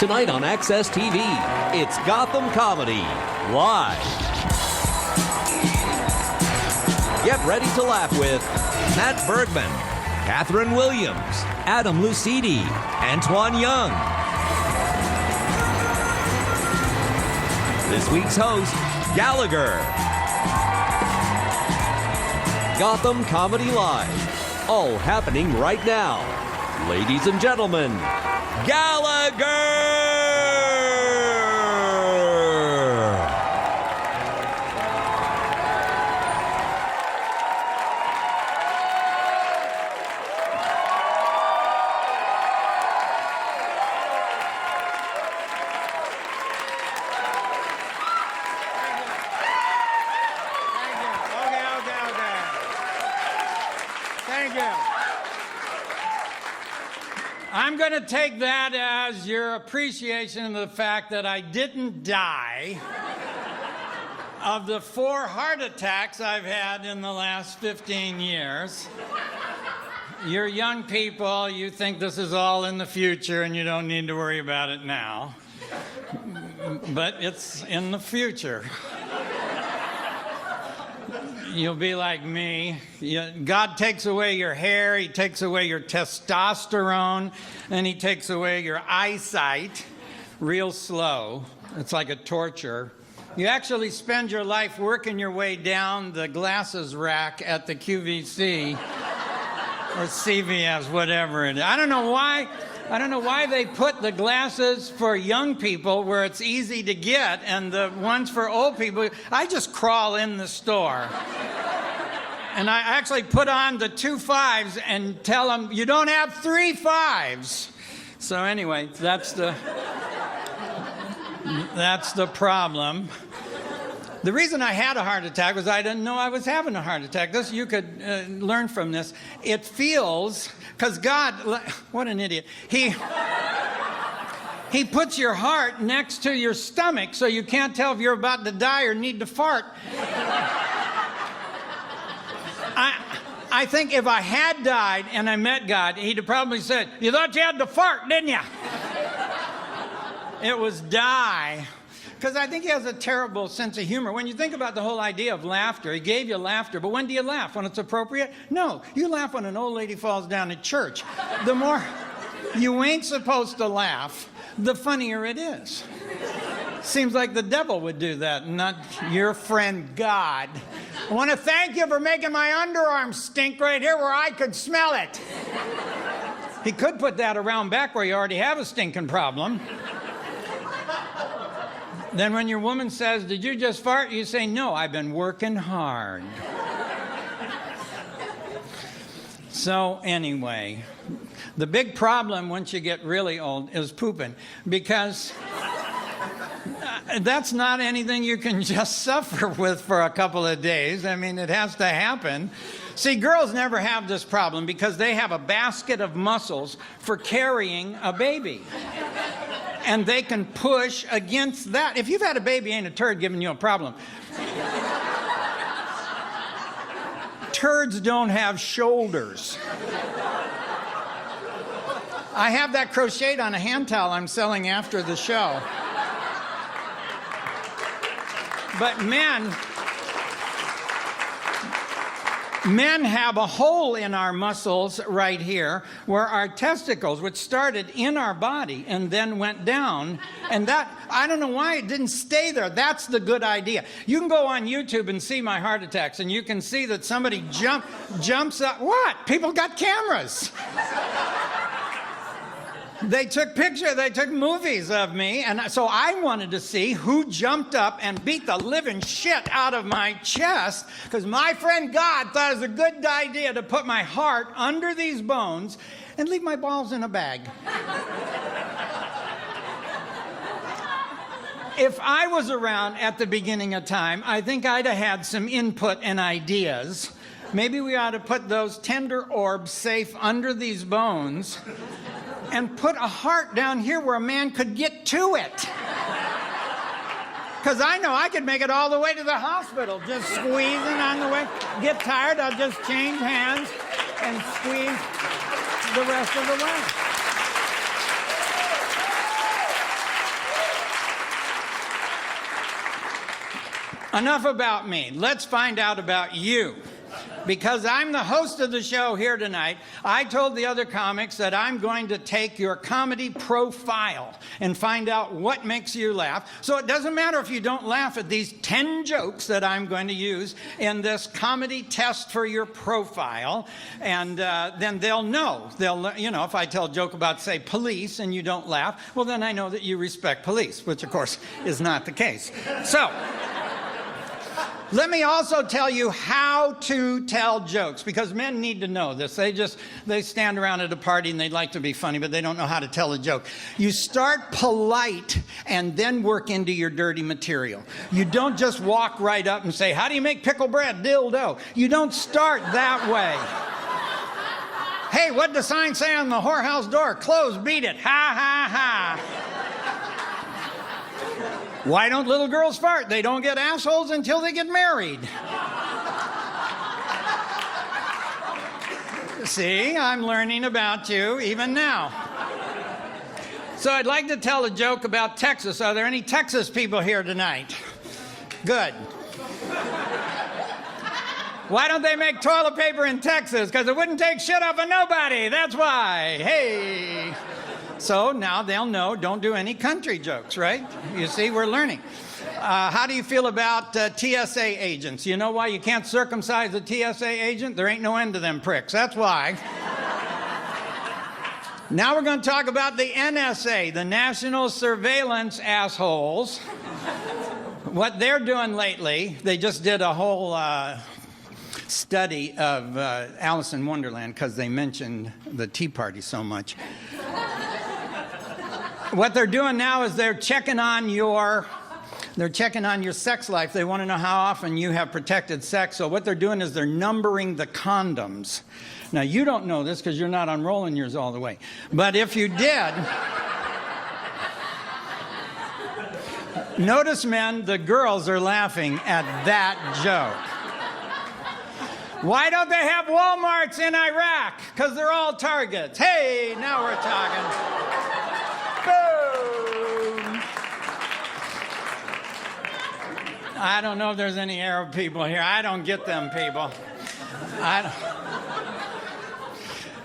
Tonight on Access TV, it's Gotham Comedy Live. Get ready to laugh with Matt Bergman, Katherine Williams, Adam Lucidi, Antoine Young. This week's host, Gallagher. Gotham Comedy Live, all happening right now. Ladies and gentlemen, Gallagher! I'm going to take that as your appreciation of the fact that I didn't die of the 4 heart attacks I've had in the last 15 years. You're young people, you think this is all in the future and you don't need to worry about it now. But it's in the future. You'll be like me. God takes away your hair, He takes away your testosterone, and He takes away your eyesight real slow. It's like a torture. You actually spend your life working your way down the glasses rack at the QVC or CVS, whatever it is. I don't know why they put the glasses for young people where it's easy to get and the ones for old people. I just crawl in the store. And I actually put on the 2 5s and tell them, you don't have 3 5s. So anyway, that's the problem. The reason I had a heart attack was I didn't know I was having a heart attack. This, you could learn from this. It feels, because God, what an idiot. He puts your heart next to your stomach so you can't tell if you're about to die or need to fart. I think if I had died and I met God, He'd have probably said, you thought you had to fart, didn't you? It was die. Because I think He has a terrible sense of humor. When you think about the whole idea of laughter, He gave you laughter, but when do you laugh? When it's appropriate? No, you laugh when an old lady falls down at church. The more you ain't supposed to laugh, the funnier it is. Seems like the devil would do that, not your friend God. I want to thank you for making my underarms stink right here where I could smell it. He could put that around back where you already have a stinking problem. Then when your woman says, did you just fart? You say, no, I've been working hard. So anyway, the big problem once you get really old is pooping, because that's not anything you can just suffer with for a couple of days. I mean, it has to happen. See, girls never have this problem because they have a basket of muscles for carrying a baby. And they can push against that. If you've had a baby, ain't a turd giving you a problem. Turds don't have shoulders. I have that crocheted on a hand towel I'm selling after the show. But men have a hole in our muscles right here where our testicles, which started in our body and then went down, and that, I don't know why it didn't stay there. That's the good idea. You can go on YouTube and see my heart attacks, and you can see that somebody jumps up. What? People got cameras. They took pictures, they took movies of me, and so I wanted to see who jumped up and beat the living shit out of my chest, because my friend God thought it was a good idea to put my heart under these bones and leave my balls in a bag. If I was around at the beginning of time, I think I'd have had some input and ideas. Maybe we ought to put those tender orbs safe under these bones and put a heart down here where a man could get to it. Because I know I could make it all the way to the hospital, just squeezing on the way. Get tired, I'll just change hands and squeeze the rest of the way. Enough about me. Let's find out about you. Because I'm the host of the show here tonight, I told the other comics that I'm going to take your comedy profile and find out what makes you laugh. So it doesn't matter if you don't laugh at these 10 jokes that I'm going to use in this comedy test for your profile. And then they'll know. If I tell a joke about, say, police and you don't laugh, well, then I know that you respect police, which, of course, is not the case. So let me also tell you how to tell jokes, because men need to know this. They stand around at a party and they'd like to be funny, but they don't know how to tell a joke. You start polite and then work into your dirty material. You don't just walk right up and say, how do you make pickle bread? Dildo. You don't start that way. Hey, what'd the sign say on the whorehouse door? Close, beat it. Ha, ha, ha. Why don't little girls fart? They don't get assholes until they get married. See, I'm learning about you even now. So I'd like to tell a joke about Texas. Are there any Texas people here tonight? Good. Why don't they make toilet paper in Texas? Because it wouldn't take shit off of nobody. That's why. Hey. So now they'll know, don't do any country jokes, right? You see, we're learning. How do you feel about TSA agents? You know why you can't circumcise a TSA agent? There ain't no end to them pricks. That's why. Now we're going to talk about the NSA, the National Surveillance Assholes. What they're doing lately, they just did a whole study of Alice in Wonderland because they mentioned the Tea Party so much. What they're doing now is they're checking on your sex life. They want to know how often you have protected sex. So what they're doing is they're numbering the condoms. Now, you don't know this because you're not unrolling yours all the way. But if you did, notice, men, the girls are laughing at that joke. Why don't they have Walmarts in Iraq? Because they're all targets. Hey, now we're talking. Boom. I don't know if there's any Arab people here. I don't get them people.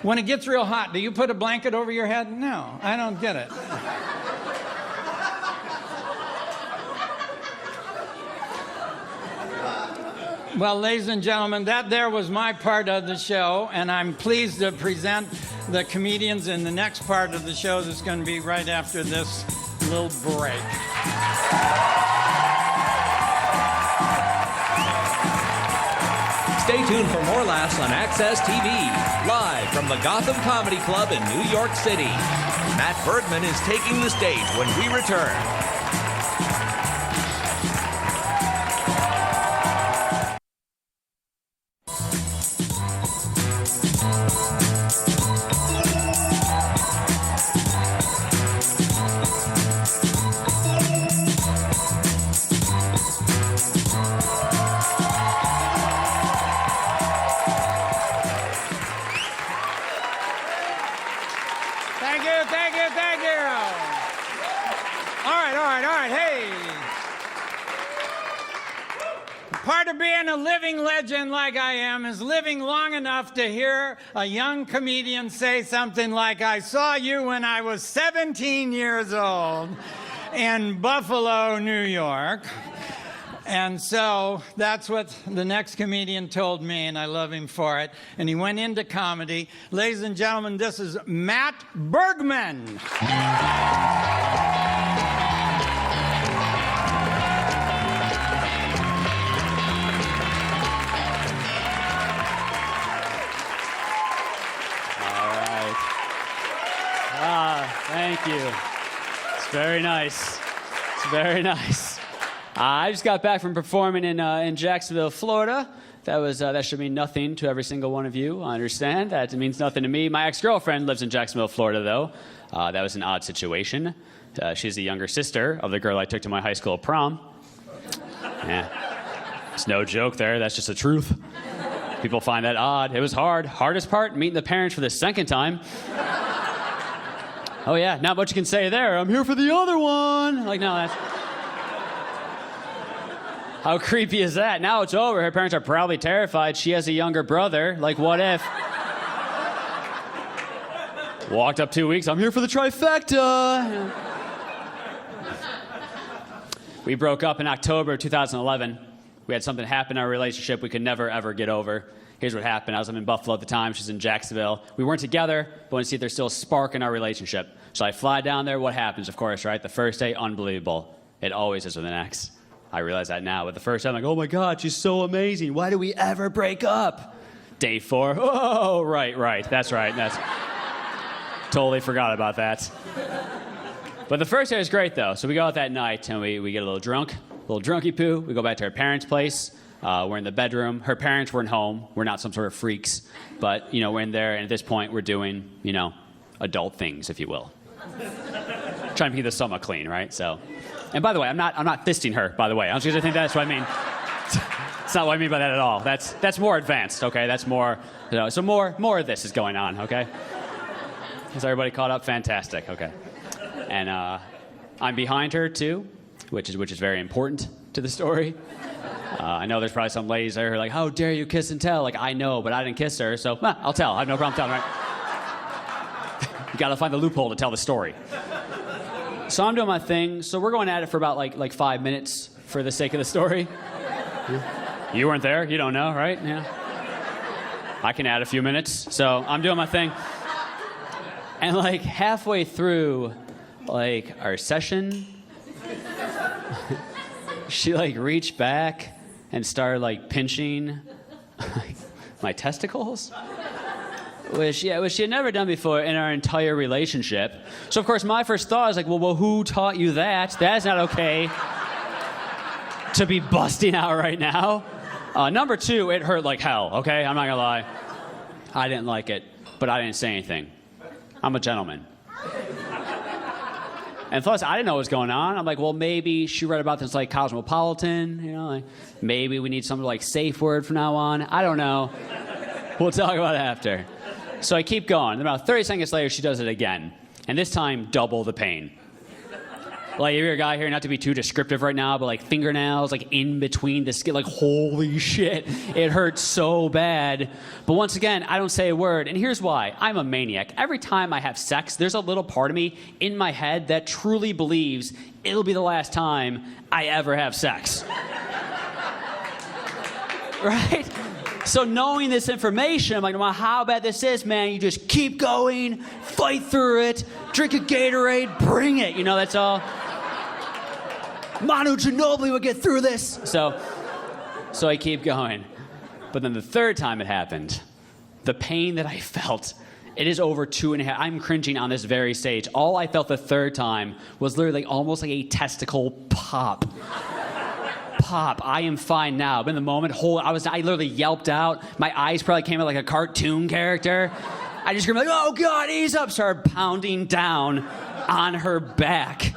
When it gets real hot, do you put a blanket over your head? No, I don't get it. Well, ladies and gentlemen, that there was my part of the show, and I'm pleased to present the comedians in the next part of the show that's going to be right after this little break. Stay tuned for more laughs on Access TV, live from the Gotham Comedy Club in New York City. Matt Bergman is taking the stage when we return. Thank you. All right, hey. Part of being a living legend like I am is living long enough to hear a young comedian say something like, I saw you when I was 17 years old in Buffalo, New York. And so that's what the next comedian told me, and I love him for it. And he went into comedy. Ladies and gentlemen, this is Matt Bergman. Thank you. It's very nice. It's very nice. I just got back from performing in Jacksonville, Florida. That should mean nothing to every single one of you. I understand that it means nothing to me. My ex-girlfriend lives in Jacksonville, Florida, though. That was an odd situation. She's the younger sister of the girl I took to my high school prom. Yeah, it's no joke there. That's just the truth. People find that odd. It was hard. Hardest part, meeting the parents for the second time. Oh yeah, not much you can say there. I'm here for the other one. Like, no, that's... How creepy is that? Now it's over. Her parents are probably terrified. She has a younger brother. Like, what if? Walked up 2 weeks. I'm here for the trifecta. We broke up in October 2011. We had something happen in our relationship we could never, ever get over. Here's what happened. I was in Buffalo at the time. She's in Jacksonville. We weren't together, but wanted to see if there's still a spark in our relationship. So I fly down there. What happens, of course, right? The first day, unbelievable. It always is with an ex. I realize that now. But the first time, I'm like, oh my God, she's so amazing. Why do we ever break up? Day 4, oh, right. That's right. Totally forgot about that. But the first day was great, though. So we go out that night, and we get a little drunk, a little drunky poo. We go back to her parents' place. We're in the bedroom. Her parents weren't home. We're not some sort of freaks. But, we're in there, and at this point, we're doing, adult things, if you will. Trying to keep the stomach clean, right? So, and by the way, I'm not fisting her, by the way. I was gonna think that's what I mean. It's not what I mean by that at all. That's more advanced, okay? That's more, so more of this is going on, okay? Is everybody caught up? Fantastic, okay. And I'm behind her, too, which is very important to the story. I know there's probably some ladies there who are like, how dare you kiss and tell? Like, I know, but I didn't kiss her, so I'll tell. I have no problem telling, right? You gotta find the loophole to tell the story. So I'm doing my thing. So we're going at it for about like 5 minutes for the sake of the story. You weren't there. You don't know, right? Yeah. I can add a few minutes. So I'm doing my thing. And like halfway through like our session, she like reached back and started like pinching my testicles. Which she had never done before in our entire relationship. So, of course, my first thought is like, well, who taught you that? That's not okay to be busting out right now. Number 2, it hurt like hell, okay? I'm not gonna lie. I didn't like it, but I didn't say anything. I'm a gentleman. And plus, I didn't know what was going on. I'm like, well, maybe she read about this like Cosmopolitan, like maybe we need some like safe word from now on. I don't know. We'll talk about it after. So I keep going. About 30 seconds later, she does it again. And this time, double the pain. Like, if you're a guy here, not to be too descriptive right now, but like fingernails, like in between the skin, like holy shit, it hurts so bad. But once again, I don't say a word. And here's why. I'm a maniac. Every time I have sex, there's a little part of me in my head that truly believes it'll be the last time I ever have sex. Right? So knowing this information, I'm like, no matter how bad this is, man, you just keep going, fight through it, drink a Gatorade, bring it. That's all. Manu Ginobili would get through this. So I keep going. But then the third time it happened, the pain that I felt, it is over 2.5. I'm cringing on this very stage. All I felt the third time was literally almost like a testicle pop. I am fine now. But in the moment, I literally yelped out. My eyes probably came out like a cartoon character. I just screamed like, oh God, ease up. Started pounding down on her back.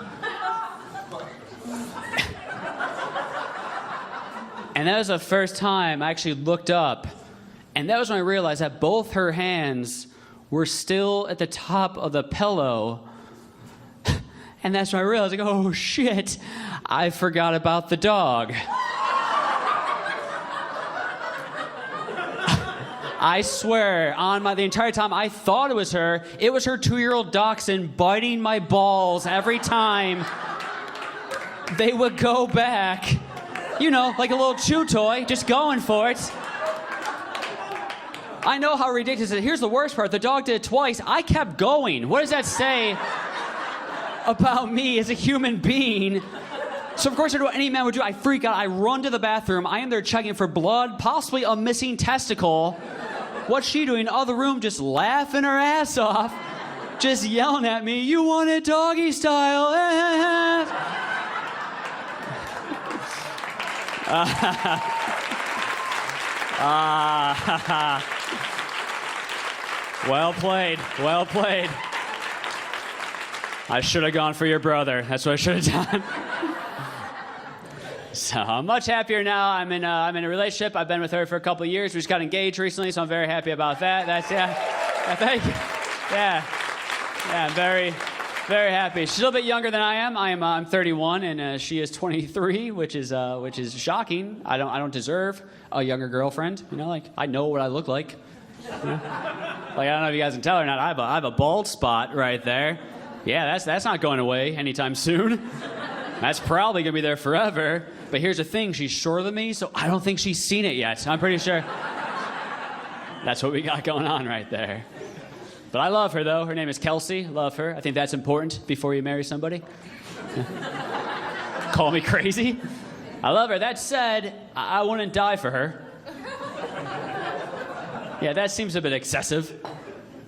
And that was the first time I actually looked up. And that was when I realized that both her hands were still at the top of the pillow. And that's when I realized, like, oh shit, I forgot about the dog. I swear, the entire time I thought it was her 2-year-old dachshund biting my balls every time they would go back. Like a little chew toy, just going for it. I know how ridiculous it is. Here's the worst part. The dog did it twice. I kept going. What does that say about me as a human being? So, of course, I do what any man would do. I freak out. I run to the bathroom. I am there checking for blood, possibly a missing testicle. What's she doing? Other room, just laughing her ass off, just yelling at me, you want it doggy style. Well played. I should have gone for your brother. That's what I should have done. So I'm much happier now. I'm in a relationship. I've been with her for a couple of years. We just got engaged recently, so I'm very happy about that. Thank you. Yeah, I'm very, Very happy. She's a little bit younger than I am. I'm 31, and she is 23, which is shocking. I don't deserve a younger girlfriend. You know, like I know what I look like. You know? Like I don't know if you guys can tell or not. I have a bald spot right there. Yeah, that's not going away anytime soon. That's probably gonna be there forever. But here's the thing: she's shorter than me, so I don't think she's seen it yet. I'm pretty sure. That's what we got going on right there. But I love her, though. Her name is Kelsey. Love her. I think that's important before you marry somebody. Call me crazy. I love her. That said, I wouldn't die for her. Yeah, that seems a bit excessive.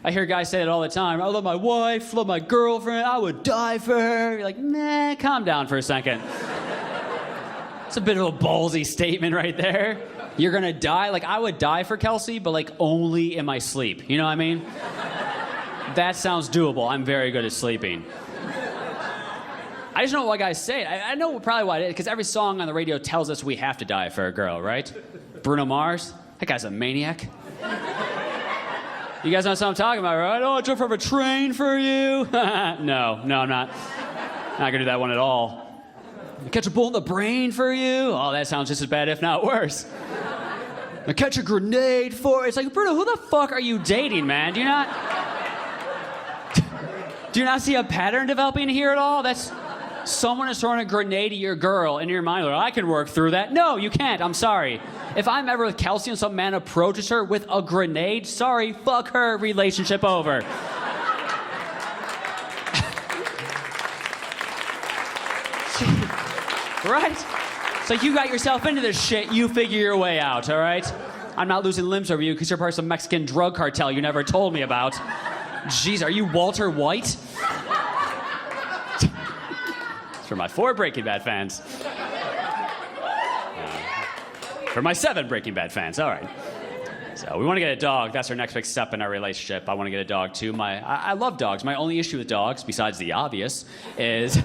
I hear guys say it all the time. I love my wife, love my girlfriend, I would die for her. You're like, nah, calm down for a second. It's a bit of a ballsy statement right there. You're gonna die? Like, I would die for Kelsey, but like only in my sleep. You know what I mean? That sounds doable. I'm very good at sleeping. I just don't know why guys say it. I know probably why it is, because every song on the radio tells us we have to die for a girl, right? Bruno Mars, that guy's a maniac. You guys know what I'm talking about, right? Oh, I jump from a train for you. No, I'm not. Not gonna do that one at all. Catch a bullet in the brain for you. Oh, that sounds just as bad, if not worse. I catch a grenade for. It's like, Bruno, who the fuck are you dating, man? Do you not see a pattern developing here at all? That's someone is throwing a grenade at your girl, and in your mind, like, I can work through that. No, you can't. I'm sorry. If I'm ever with Kelsey and some man approaches her with a grenade, sorry, fuck her, relationship over. Right? So you got yourself into this shit, you figure your way out, all right? I'm not losing limbs over you because you're part of some Mexican drug cartel you never told me about. Jeez, are you Walter White? It's for my 4 Breaking Bad fans. For my 7 Breaking Bad fans, all right. So we want to get a dog. That's our next big step in our relationship. I want to get a dog too. I love dogs. My only issue with dogs, besides the obvious, is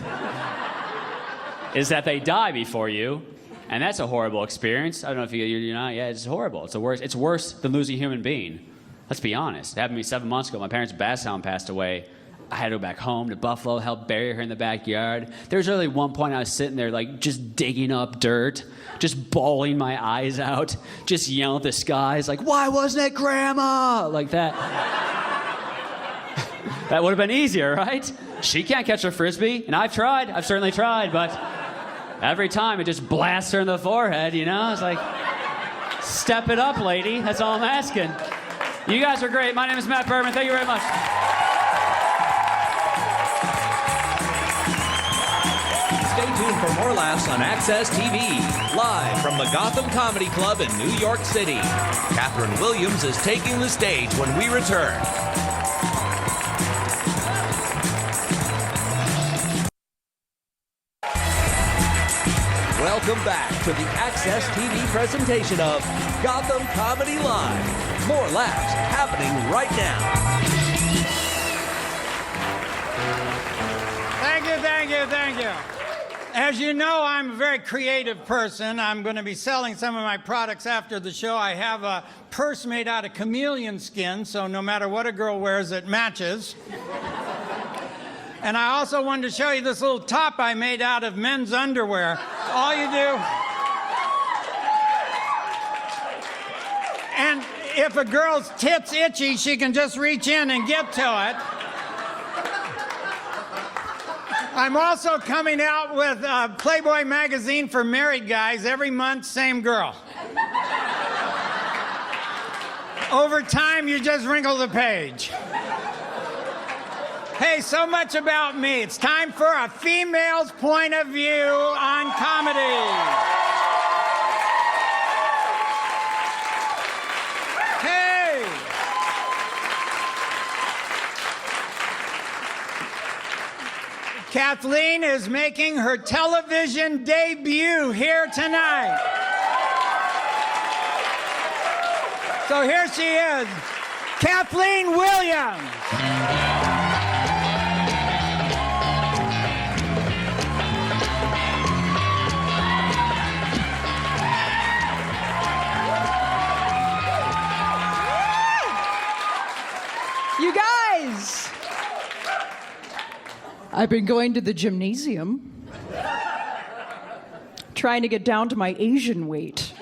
that they die before you, and that's a horrible experience. I don't know if you're not. Yeah, it's horrible. It's worse than losing a human being. Let's be honest. It happened to me 7 months ago. My parents' basset hound passed away. I had to go back home to Buffalo, help bury her in the backyard. There was really one point I was sitting there, like, just digging up dirt, just bawling my eyes out, just yelling at the skies, like, why wasn't it Grandma? Like that. That would have been easier, right? She can't catch a Frisbee, and I've tried. I've certainly tried, but every time it just blasts her in the forehead, you know? It's like, step it up, lady. That's all I'm asking. You guys are great. My name is Matt Bergman. Thank you very much. Stay tuned for more laughs on Access TV, live from the Gotham Comedy Club in New York City. Katherine Williams is taking the stage when we return. Welcome back to the Access TV presentation of Gotham Comedy Live. More laughs happening right now. Thank you. As you know, I'm a very creative person. I'm going to be selling some of my products after the show. I have a purse made out of chameleon skin, so no matter what a girl wears, it matches. And I also wanted to show you this little top I made out of men's underwear. All you do... And if a girl's tit's itchy, she can just reach in and get to it. I'm also coming out with a Playboy magazine for married guys. Every month, same girl. Over time, you just wrinkle the page. Hey, so much about me. It's time for a female's point of view on comedy. Hey! Kathleen is making her television debut here tonight. So here she is, Kathleen Williams. You guys! I've been going to the gymnasium, trying to get down to my Asian weight.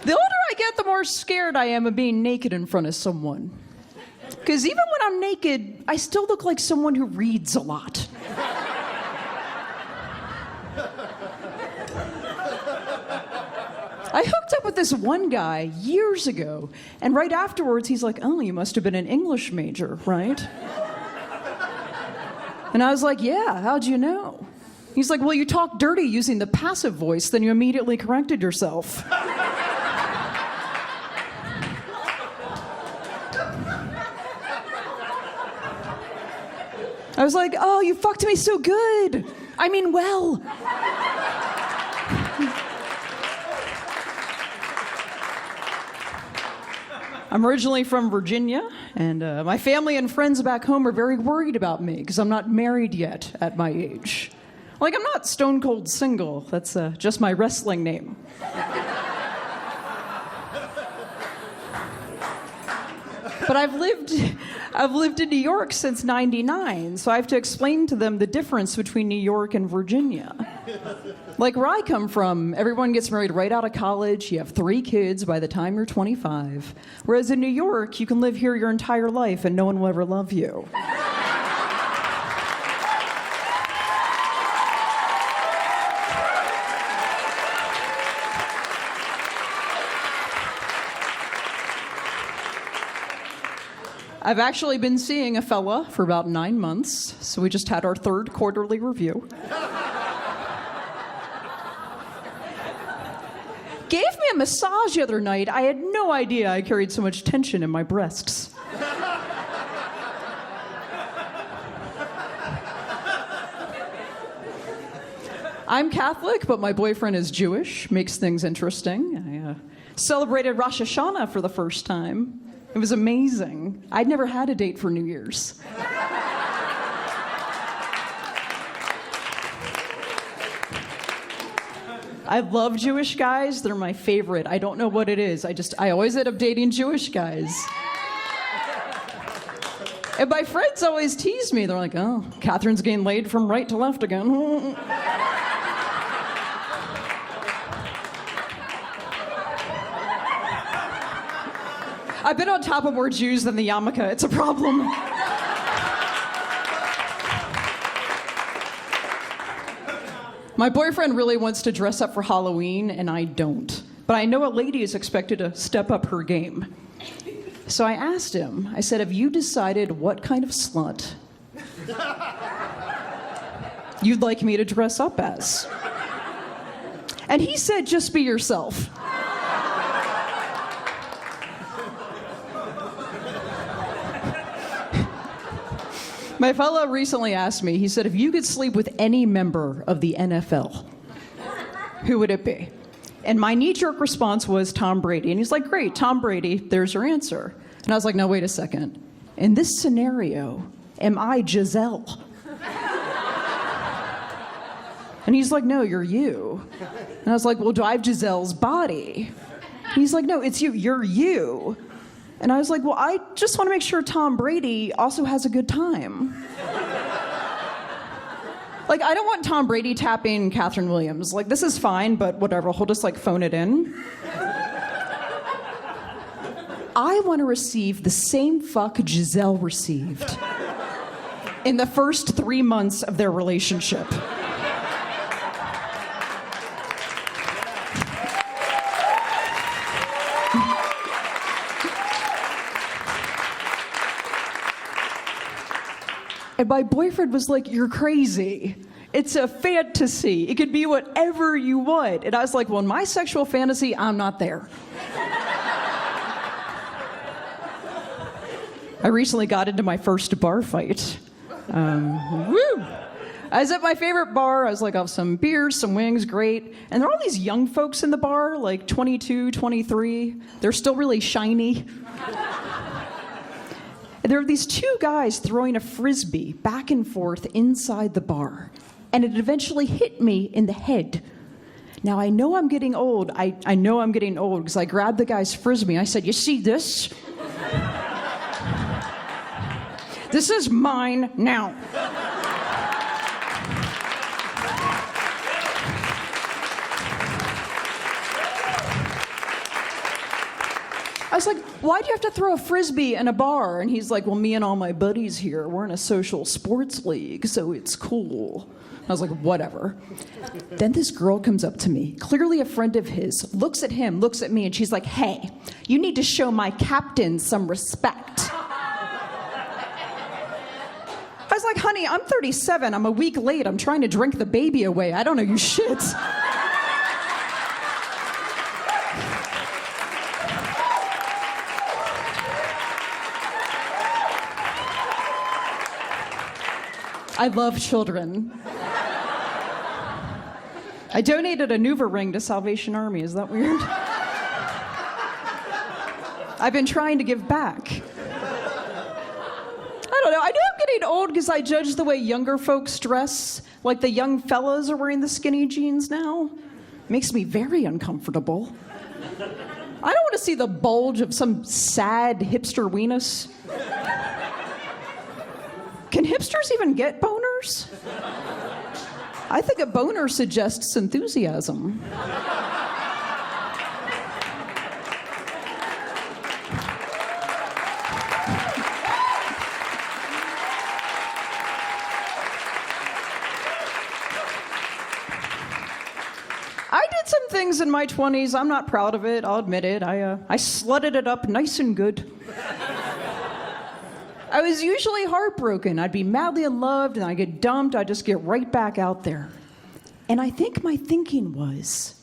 The older I get, the more scared I am of being naked in front of someone. Because even when I'm naked, I still look like someone who reads a lot. I hooked up with this one guy years ago, and right afterwards he's like, "Oh, you must have been an English major, right?" And I was like, "Yeah, how'd you know?" He's like, "Well, you talk dirty using the passive voice, then you immediately corrected yourself." I was like, "Oh, you fucked me so good. I mean, well." I'm originally from Virginia, and my family and friends back home are very worried about me because I'm not married yet at my age. Like, I'm not stone cold single. That's just my wrestling name. But I've lived in New York since '99, so I have to explain to them the difference between New York and Virginia. Like, where I come from, everyone gets married right out of college. You have 3 kids by the time you're 25. Whereas in New York, you can live here your entire life and no one will ever love you. I've actually been seeing a fella for about 9 months, so we just had our 3rd quarterly review. Gave me a massage the other night. I had no idea I carried so much tension in my breasts. I'm Catholic, but my boyfriend is Jewish. Makes things interesting. I celebrated Rosh Hashanah for the first time. It was amazing. I'd never had a date for New Year's. I love Jewish guys. They're my favorite. I don't know what it is. I always end up dating Jewish guys. And my friends always tease me. They're like, "Oh, Katherine's getting laid from right to left again." I've been on top of more Jews than the yarmulke. It's a problem. My boyfriend really wants to dress up for Halloween, and I don't. But I know a lady is expected to step up her game. So I asked him, I said, "Have you decided what kind of slut you'd like me to dress up as?" And he said, "Just be yourself." My fellow recently asked me, he said, "If you could sleep with any member of the NFL, who would it be?" And my knee-jerk response was Tom Brady. And he's like, "Great, Tom Brady, there's your answer." And I was like, "No, wait a second. In this scenario, am I Giselle?" And he's like, "No, you're you." And I was like, "Well, do I have Giselle's body?" He's like, "No, it's you. You're you." And I was like, "Well, I just want to make sure Tom Brady also has a good time." Like, I don't want Tom Brady tapping Katherine Williams. Like, this is fine, but whatever. He'll just, like, phone it in. I want to receive the same fuck Giselle received in the first 3 months of their relationship. And my boyfriend was like, "You're crazy. It's a fantasy. It could be whatever you want." And I was like, "Well, in my sexual fantasy, I'm not there." I recently got into my first bar fight. Woo! I was at my favorite bar. I was like, "I'll have some beers, some wings, great." And there are all these young folks in the bar, like 22, 23. They're still really shiny. There were these 2 guys throwing a frisbee back and forth inside the bar, and it eventually hit me in the head. Now, I know I'm getting old. I know I'm getting old because I grabbed the guy's frisbee and I said, "You see this?" This is mine now. I was like, why do you have to throw a frisbee in a bar? And he's like, well, me and all my buddies here, we're in a social sports league, so it's cool. I was like, whatever. Then this girl comes up to me, clearly a friend of his, looks at him, looks at me, and she's like, hey, you need to show my captain some respect. I was like, honey, I'm 37. I'm a week late. I'm trying to drink the baby away. I don't know you shit. I love children. I donated a Nuva ring to Salvation Army. Is that weird? I've been trying to give back. I don't know. I know I'm getting old because I judge the way younger folks dress. Like the young fellas are wearing the skinny jeans now. Makes me very uncomfortable. I don't want to see the bulge of some sad hipster weenus. Can hipsters even get boners? I think a boner suggests enthusiasm. I did some things in my 20s. I'm not proud of it. I'll admit it. I slutted it up nice and good. I was usually heartbroken. I'd be madly in love, and I'd get dumped. I'd just get right back out there. And I think my thinking was,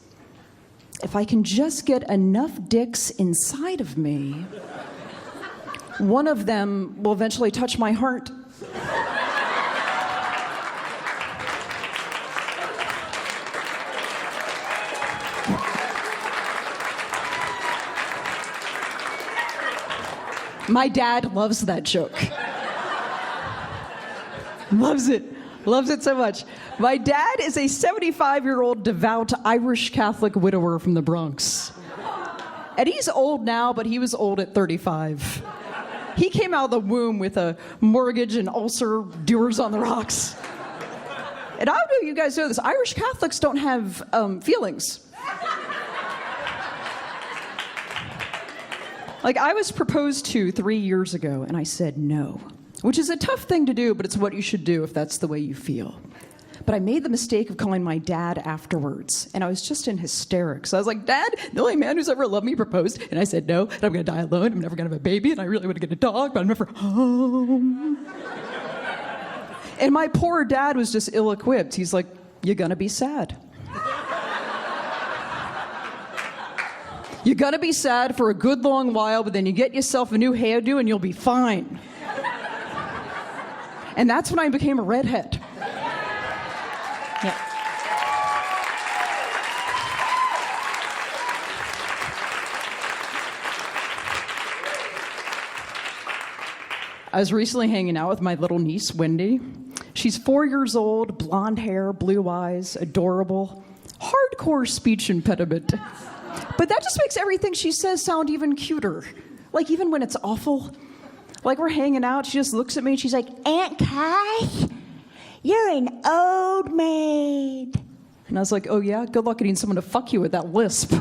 if I can just get enough dicks inside of me, one of them will eventually touch my heart. My dad loves that joke. Loves it. Loves it so much. My dad is a 75-year-old devout Irish Catholic widower from the Bronx. And he's old now, but he was old at 35. He came out of the womb with a mortgage and ulcer, doers on the rocks. And I don't know if you guys know this, Irish Catholics don't have feelings. Like, I was proposed to 3 years ago, and I said no, which is a tough thing to do, but it's what you should do if that's the way you feel. But I made the mistake of calling my dad afterwards, and I was just in hysterics. I was like, Dad, the only man who's ever loved me proposed, and I said no, and I'm gonna die alone, I'm never gonna have a baby, and I really want to get a dog, but I'm never home. And my poor dad was just ill-equipped. He's like, you're gonna be sad. You're gonna be sad for a good long while, but then you get yourself a new hairdo and you'll be fine. And that's when I became a redhead. Yeah. I was recently hanging out with my little niece, Wendy. She's 4 years old, blonde hair, blue eyes, adorable, hardcore speech impediment. But that just makes everything she says sound even cuter. Like, even when it's awful. Like, we're hanging out, she just looks at me and she's like, Aunt Cass, you're an old maid. And I was like, oh yeah? Good luck getting someone to fuck you with that lisp.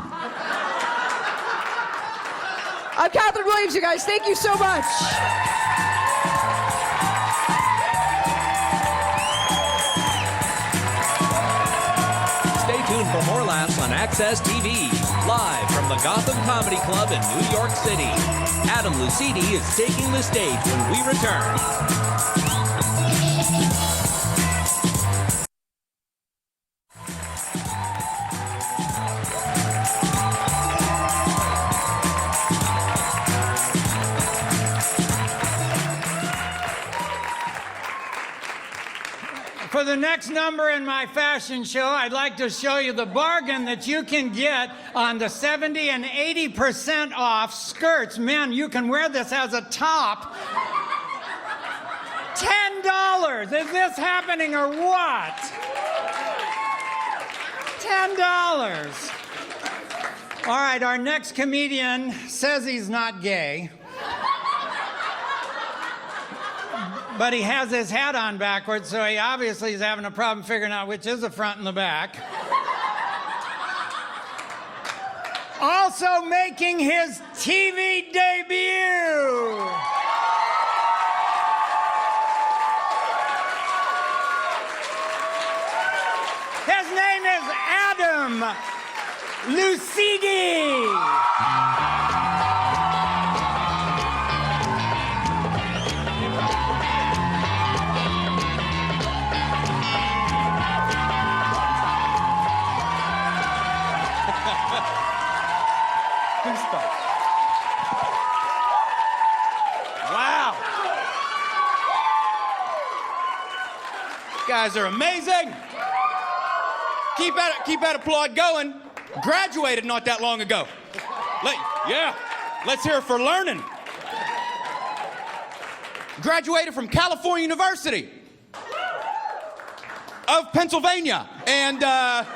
I'm Katherine Williams, you guys. Thank you so much. Stay tuned for more laughs on Access TV. Live from the Gotham Comedy Club in New York City. Adam Lucidi is taking the stage when we return. For the next number in my fashion show, I'd like to show you the bargain that you can get on the 70 and 80% off skirts. Man, you can wear this as a top. $10. Is this happening or what? $10. All right, our next comedian says he's not gay. But he has his hat on backwards, so he obviously is having a problem figuring out which is the front and the back. Also making his TV debut. His name is Adam Lucidi. Wow. You guys are amazing. Keep that applaud going. Graduated not that long ago. Let's hear it for learning. Graduated from California University of Pennsylvania. And I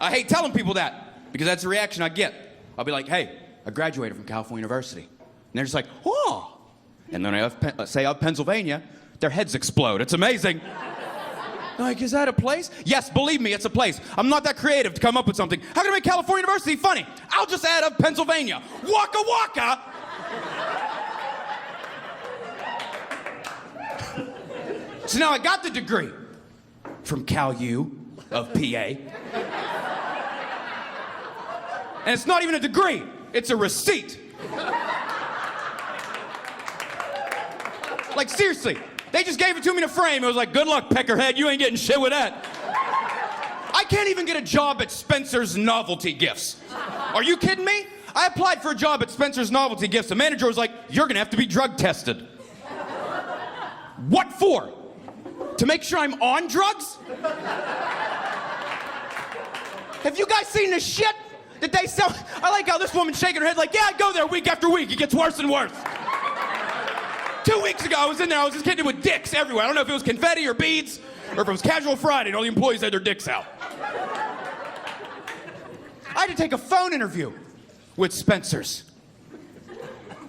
hate telling people that because that's the reaction I get. I'll be like, hey, I graduated from California University. And they're just like, oh. And then I say of Pennsylvania, their heads explode. It's amazing. Like, is that a place? Yes, believe me, it's a place. I'm not that creative to come up with something. How can I make California University funny? I'll just add up Pennsylvania. Waka waka! So now I got the degree from Cal U of PA. And it's not even a degree, it's a receipt. Like, seriously. They just gave it to me in a frame. It was like, good luck, peckerhead. You ain't getting shit with that. I can't even get a job at Spencer's Novelty Gifts. Are you kidding me? I applied for a job at Spencer's Novelty Gifts. The manager was like, you're gonna have to be drug tested. What for? To make sure I'm on drugs? Have you guys seen the shit that they sell? I like how this woman's shaking her head like, yeah, I go there week after week. It gets worse and worse. 2 weeks ago, I was in there, I was just hitting it with dicks everywhere. I don't know if it was confetti or beads, or if it was Casual Friday and all the employees had their dicks out. I had to take a phone interview with Spencer's.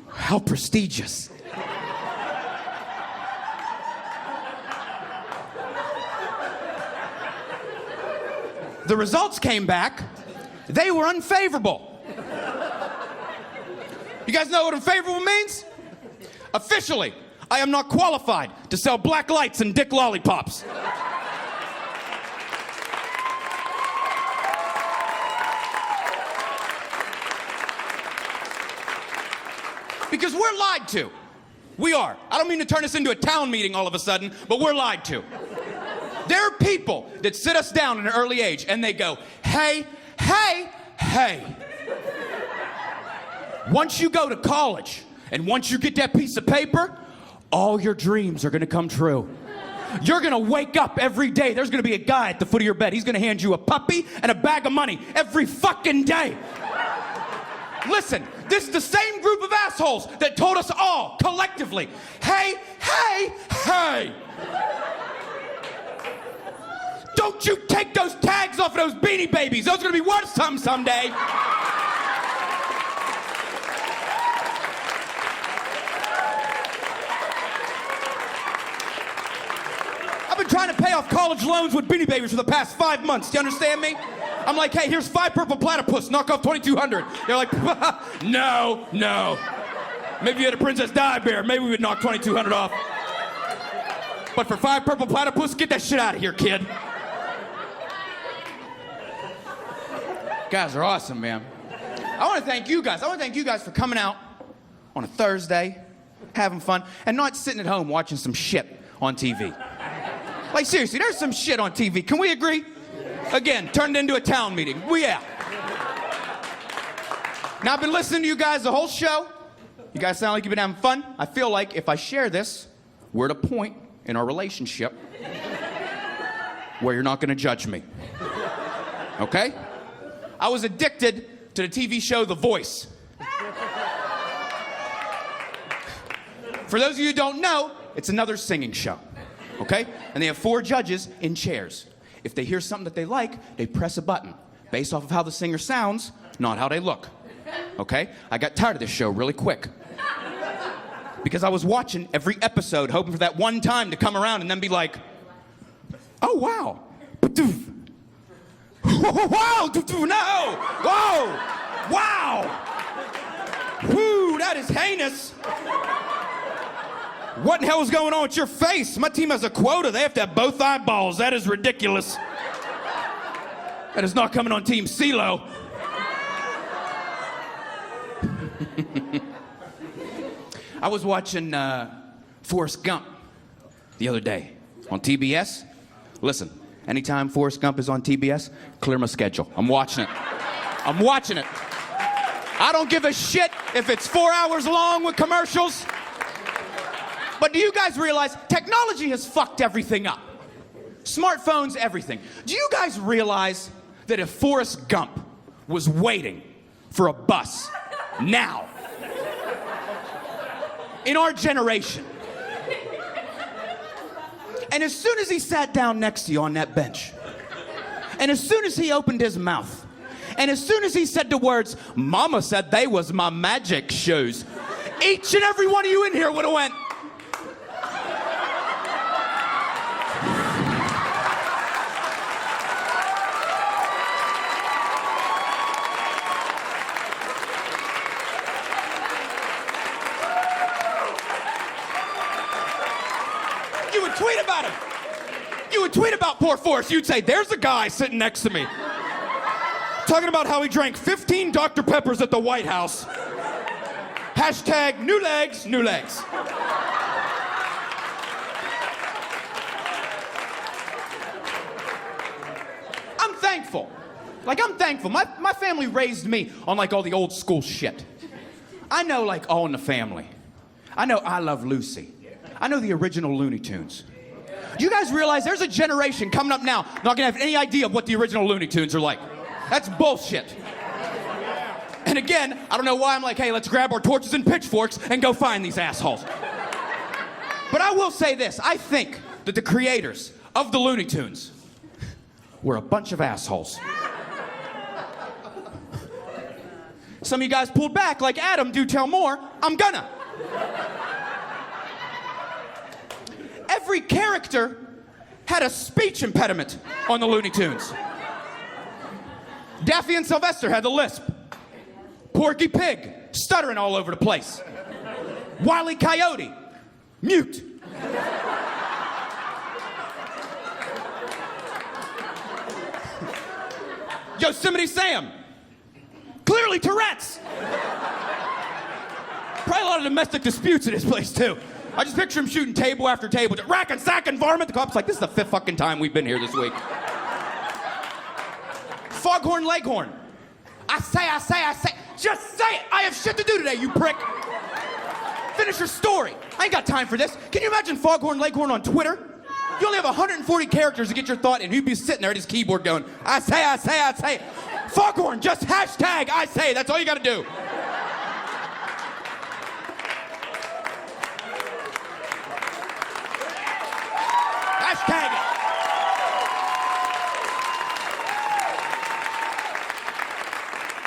How prestigious. The results came back. They were unfavorable. You guys know what unfavorable means? Officially, I am not qualified to sell black lights and dick lollipops. Because we're lied to. We are. I don't mean to turn this into a town meeting all of a sudden, but we're lied to. There are people that sit us down at an early age and they go, hey, hey, hey. Once you go to college, and once you get that piece of paper, all your dreams are gonna come true. You're gonna wake up every day. There's gonna be a guy at the foot of your bed. He's gonna hand you a puppy and a bag of money every fucking day. Listen, this is the same group of assholes that told us all, collectively, hey, hey, hey. Don't you take those tags off of those Beanie Babies. Those are gonna be worth something someday. I've been trying to pay off college loans with Beanie Babies for the past 5 months. Do you understand me? I'm like, hey, here's 5 purple platypus. Knock off $2,200. They're like, no, no. Maybe you had a Princess Di Bear. Maybe we would knock $2,200 off. But for 5 purple platypus, get that shit out of here, kid. Guys are awesome, man. I want to thank you guys. I want to thank you guys for coming out on a Thursday, having fun, and not sitting at home watching some shit on TV. Like, seriously, there's some shit on TV. Can we agree? Again, turned into a town meeting. Yeah. Now, I've been listening to you guys the whole show. You guys sound like you've been having fun. I feel like if I share this, we're at a point in our relationship where you're not going to judge me. Okay? I was addicted to the TV show The Voice. For those of you who don't know, it's another singing show. Okay? And they have 4 judges in chairs. If they hear something that they like, they press a button based off of how the singer sounds, not how they look. Okay? I got tired of this show really quick. because I was watching every episode, hoping for that one time to come around and then be like, oh, wow. Wow, no, whoa, wow. Whoo, that is heinous. What in hell is going on with your face? My team has a quota. They have to have both eyeballs. That is ridiculous. That is not coming on Team CeeLo. I was watching Forrest Gump the other day on TBS. Listen, anytime Forrest Gump is on TBS, clear my schedule. I'm watching it. I'm watching it. I don't give a shit if it's 4 hours long with commercials. But do you guys realize technology has fucked everything up? Smartphones, everything. Do you guys realize that if Forrest Gump was waiting for a bus now, in our generation, and as soon as he sat down next to you on that bench, and as soon as he opened his mouth, and as soon as he said the words, "Mama said they was my magic shoes," each and every one of you in here would have went, you would tweet about him. You would tweet about poor Forrest. You'd say, there's a guy sitting next to me talking about how he drank 15 Dr. Peppers at the White House. Hashtag new legs, new legs. I'm thankful. I'm thankful. My family raised me on all the old school shit. I know All in the Family. I know I Love Lucy. I know the original Looney Tunes. Do you guys realize there's a generation coming up now not gonna have any idea of what the original Looney Tunes are like? That's bullshit. And again, I don't know why I'm hey, let's grab our torches and pitchforks and go find these assholes. But I will say this, I think that the creators of the Looney Tunes were a bunch of assholes. Some of you guys pulled back like Adam, do tell more, I'm gonna. Every character had a speech impediment on the Looney Tunes. Daffy and Sylvester had the lisp. Porky Pig, stuttering all over the place. Wile E. Coyote, mute. Yosemite Sam, clearly Tourette's. Probably a lot of domestic disputes in his place, too. I just picture him shooting table after table, just rack and sack and varmint. The cop's this is the 5th fucking time we've been here this week. Foghorn Leghorn. I say. Just say it. I have shit to do today, you prick. Finish your story. I ain't got time for this. Can you imagine Foghorn Leghorn on Twitter? You only have 140 characters to get your thought in. He'd be sitting there at his keyboard going, I say. Foghorn, just hashtag I say. That's all you gotta do. Hashtag it.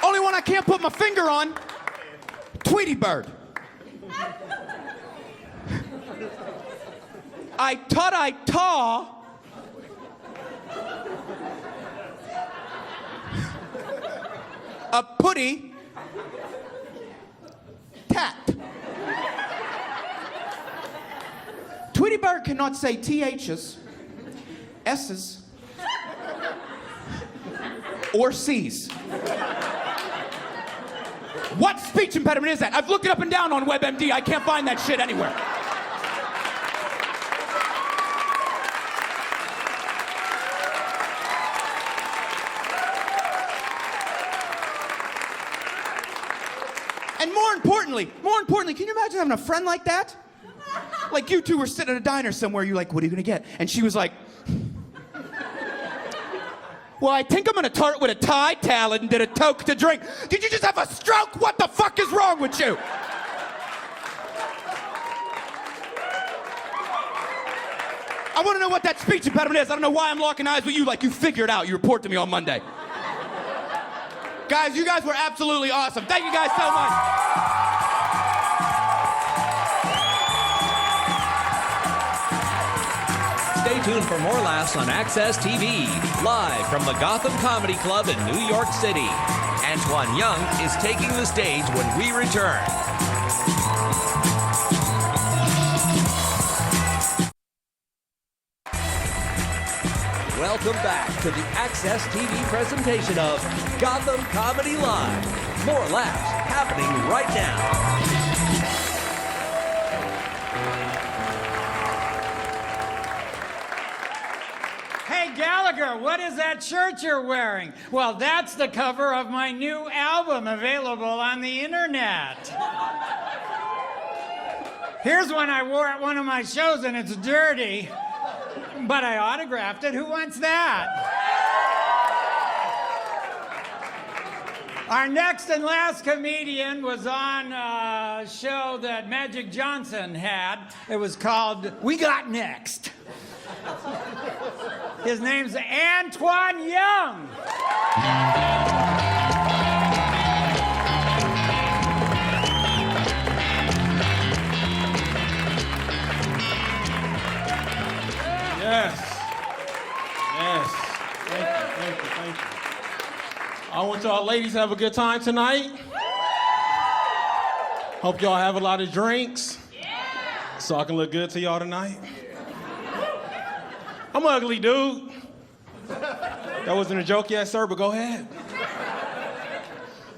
Only one I can't put my finger on, Tweety Bird. I taw a putty tat. Tweety Bird cannot say THs, S's, or C's. What speech impediment is that? I've looked it up and down on WebMD. I can't find that shit anywhere. And more importantly, can you imagine having a friend like that? You two were sitting at a diner somewhere, you're what are you gonna get? And she was like, well, I think I'm gonna tart with a Tide towel and did a toke to drink. Did you just have a stroke? What the fuck is wrong with you? I wanna know what that speech impediment is. I don't know why I'm locking eyes with you you figure it out. You report to me on Monday. Guys, you guys were absolutely awesome. Thank you guys so much. Stay tuned for more laughs on Access TV, live from the Gotham Comedy Club in New York City. Antoine Young is taking the stage when we return. Welcome back to the Access TV presentation of Gotham Comedy Live. More laughs happening right now. Hey, Gallagher, what is that shirt you're wearing? Well, that's the cover of my new album available on the internet. Here's one I wore at one of my shows, and it's dirty, but I autographed it. Who wants that? Our next and last comedian was on a show that Magic Johnson had. It was called We Got Next. His name's Antoine Young. Yes. Thank you. I want y'all ladies to have a good time tonight. Hope y'all have a lot of drinks. So I can look good to y'all tonight. I'm an ugly dude. That wasn't a joke yet, sir, but go ahead.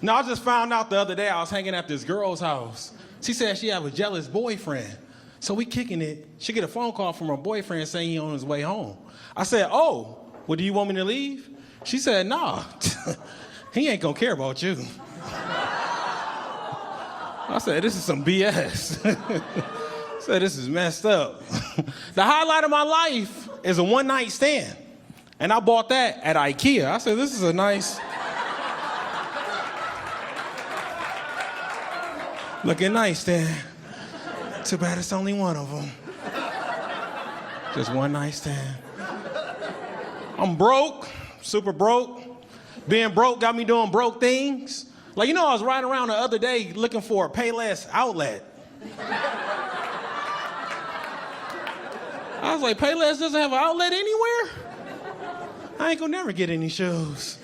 No, I just found out the other day I was hanging at this girl's house. She said she have a jealous boyfriend. So we kicking it. She get a phone call from her boyfriend saying he on his way home. I said, oh, well, do you want me to leave? She said, nah, he ain't gonna care about you. I said, this is some BS. I said, this is messed up. The highlight of my life is a one-night stand. And I bought that at IKEA. I said, this is a nice... looking nice stand. Too bad it's only one of them. Just one night stand. I'm broke, super broke. Being broke got me doing broke things. Like, you know, I was riding around the other day looking for a Payless outlet. I was like, Payless doesn't have an outlet anywhere? I ain't gonna never get any shoes.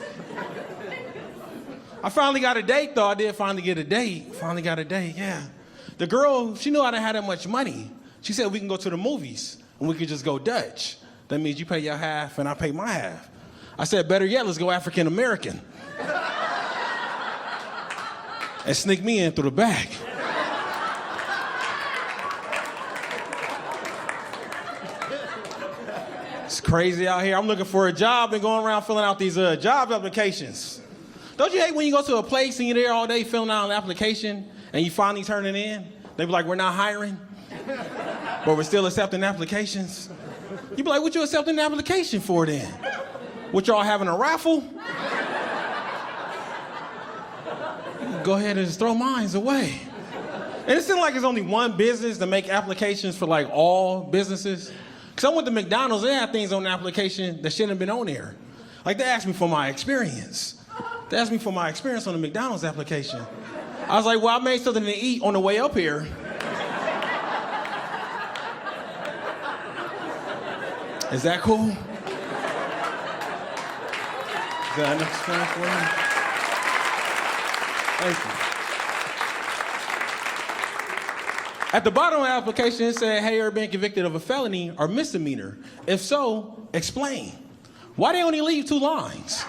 I finally got a date, though. I did finally get a date. Finally got a date, yeah. The girl, she knew I didn't have that much money. She said we can go to the movies and we could just go Dutch. That means you pay your half and I pay my half. I said, better yet, let's go African American. And sneak me in through the back. It's crazy out here. I'm looking for a job and going around filling out these job applications. Don't you hate when you go to a place and you're there all day filling out an application and you finally turn it in? They be like, we're not hiring, but we're still accepting applications. You be like, what you accepting the application for then? What, y'all having a raffle? Go ahead and just throw mines away. And it seems like it's only one business to make applications for like all businesses. Because I went to McDonald's, they had things on the application that shouldn't have been on there. Like they asked me for my experience. They asked me for my experience on the McDonald's application. I was like, well, I made something to eat on the way up here. Is that cool? Is that enough experience for you? Thank you. At the bottom of the application, it said, hey, you're being convicted of a felony or misdemeanor. If so, explain. Why they only leave 2 lines?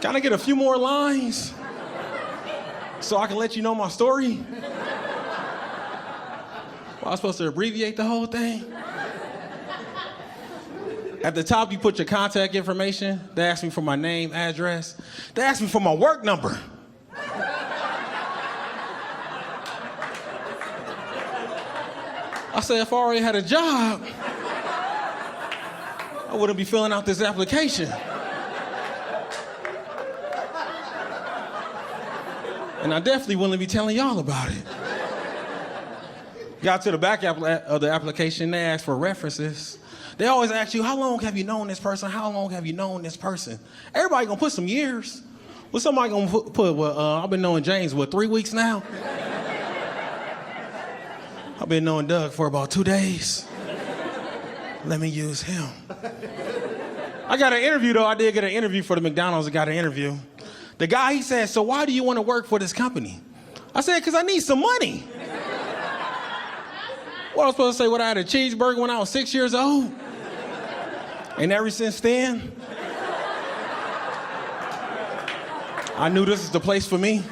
Can I get a few more lines so I can let you know my story? Well, I was supposed to abbreviate the whole thing? At the top, you put your contact information. They asked me for my name, address. They asked me for my work number. I said, if I already had a job, I wouldn't be filling out this application. And I definitely wouldn't be telling y'all about it. Got to the back of the application, they asked for references. They always ask you, how long have you known this person? How long have you known this person? Everybody gonna put some years. What's somebody gonna put well, I've been knowing James, 3 weeks now? I've been knowing Doug for about 2 days. Let me use him. I got an interview, though. I did get an interview for the McDonald's. I got an interview. The guy, he said, so why do you want to work for this company? I said, because I need some money. What I was supposed to say, what, I had a cheeseburger when I was 6 years old? And ever since then, I knew this is the place for me.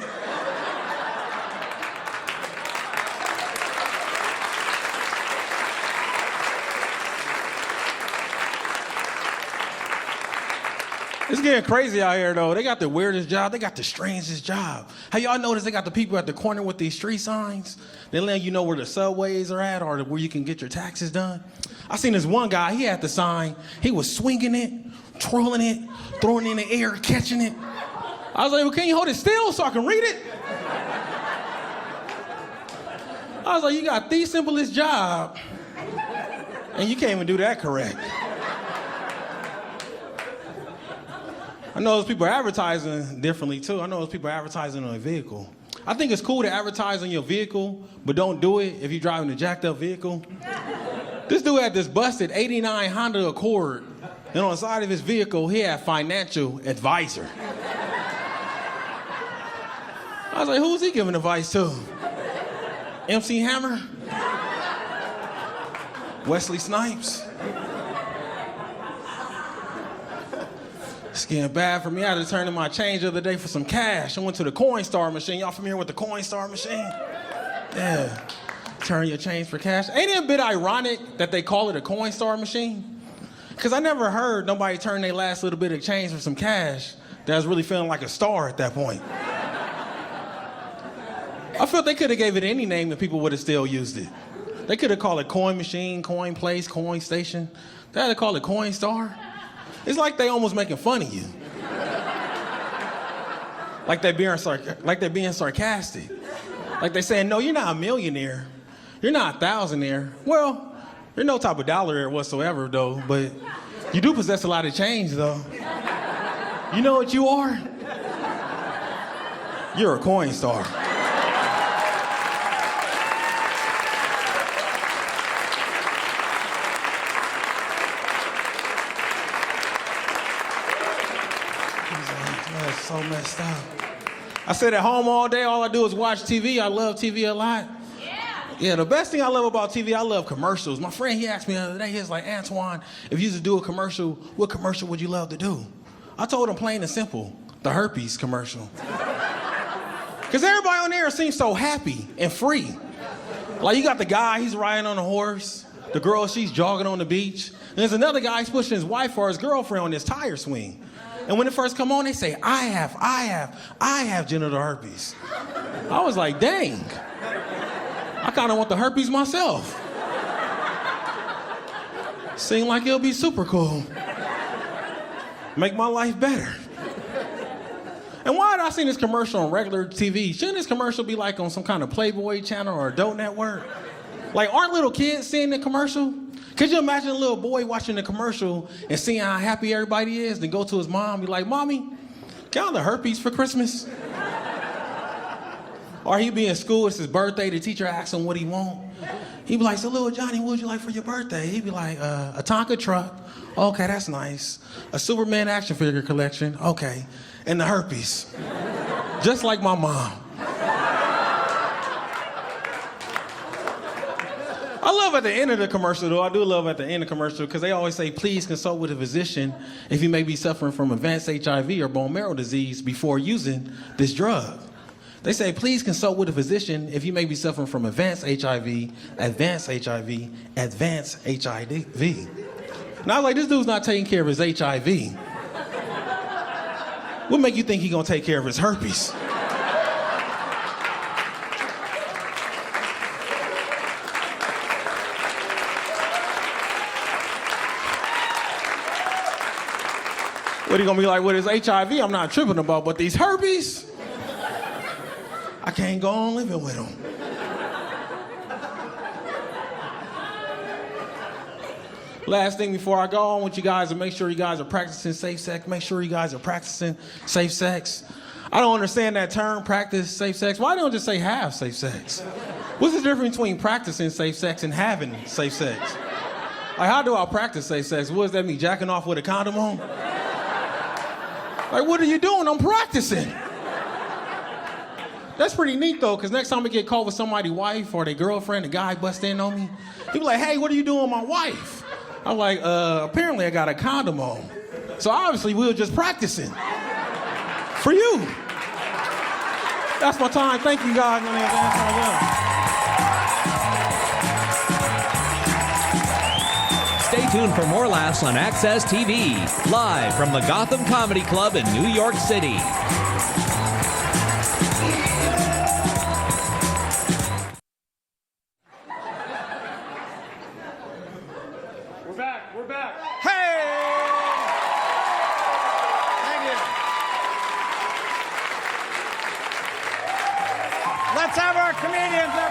It's getting crazy out here, though. They got the weirdest job. They got the strangest job. Have y'all noticed they got the people at the corner with these street signs? They letting you know where the subways are at or where you can get your taxes done. I seen this one guy. He had the sign. He was swinging it, twirling it, throwing it in the air, catching it. I was like, well, can you hold it still so I can read it? I was like, you got the simplest job, and you can't even do that correct. I know those people are advertising differently, too. I know those people are advertising on a vehicle. I think it's cool to advertise on your vehicle, but don't do it if you're driving a jacked-up vehicle. This dude had this busted 89 Honda Accord, and on the side of his vehicle, he had financial advisor. I was like, who's he giving advice to? MC Hammer? Wesley Snipes? It's getting bad for me. I had to turn in my change the other day for some cash. I went to the Coinstar machine. Y'all familiar with the Coinstar machine? Yeah. Turn your change for cash. Ain't it a bit ironic that they call it a Coinstar machine? Because I never heard nobody turn their last little bit of change for some cash that was really feeling like a star at that point. I felt they could have gave it any name and people would have still used it. They could have called it Coin Machine, Coin Place, Coin Station. They had to call it Coinstar. It's like they almost making fun of you. Like they're being sarcastic. Like they saying, no, you're not a millionaire. You're not a thousandaire. Well, you're no type of dollar whatsoever, though, but you do possess a lot of change, though. You know what you are? You're a Coinstar. That's so messed up. I sit at home all day, all I do is watch TV. I love TV a lot. Yeah, the best thing I love about TV, I love commercials. My friend, he asked me the other day, he was like, Antoine, if you used to do a commercial, what commercial would you love to do? I told him plain and simple, the herpes commercial. Because everybody on there seems so happy and free. Like you got the guy, he's riding on a horse. The girl, she's jogging on the beach. And there's another guy, he's pushing his wife or his girlfriend on this tire swing. And when it first come on, they say, I have genital herpes. I was like, dang. I kind of want the herpes myself. Seemed like it'll be super cool. Make my life better. And why had I seen this commercial on regular TV? Shouldn't this commercial be like on some kind of Playboy channel or Adult Network? Like, aren't little kids seeing the commercial? Could you imagine a little boy watching the commercial and seeing how happy everybody is, then go to his mom and be like, Mommy, got the herpes for Christmas? Or he'd be in school, it's his birthday, the teacher asks him what he want. He'd be like, so little Johnny, what would you like for your birthday? He'd be like, a Tonka truck. Okay, that's nice. A Superman action figure collection. Okay. And the herpes. Just like my mom. I love at the end of the commercial, though. I do love at the end of the commercial because they always say, please consult with a physician if you may be suffering from advanced HIV or bone marrow disease before using this drug. They say, please consult with a physician if you may be suffering from advanced HIV. Now, I was like, this dude's not taking care of his HIV. What make you think he's gonna take care of his herpes? What, he gonna be like with his HIV? I'm not tripping about, but these herpes, I can't go on living with them. Last thing before I go, I want you guys to make sure you guys are practicing safe sex. Make sure you guys are practicing safe sex. I don't understand that term, practice safe sex. Why don't just say have safe sex? What's the difference between practicing safe sex and having safe sex? Like, how do I practice safe sex? What does that mean, jacking off with a condom on? Like, what are you doing? I'm practicing. That's pretty neat, though, because next time I get caught with somebody's wife or their girlfriend, the guy busts in on me, he be like, hey, what are you doing with my wife? I'm like, apparently I got a condom on. So obviously we were just practicing. For you. That's my time. Thank you, God. Stay tuned for more laughs on Access TV, live from the Gotham Comedy Club in New York City. We're back. Hey! Thank you. Let's have our comedians.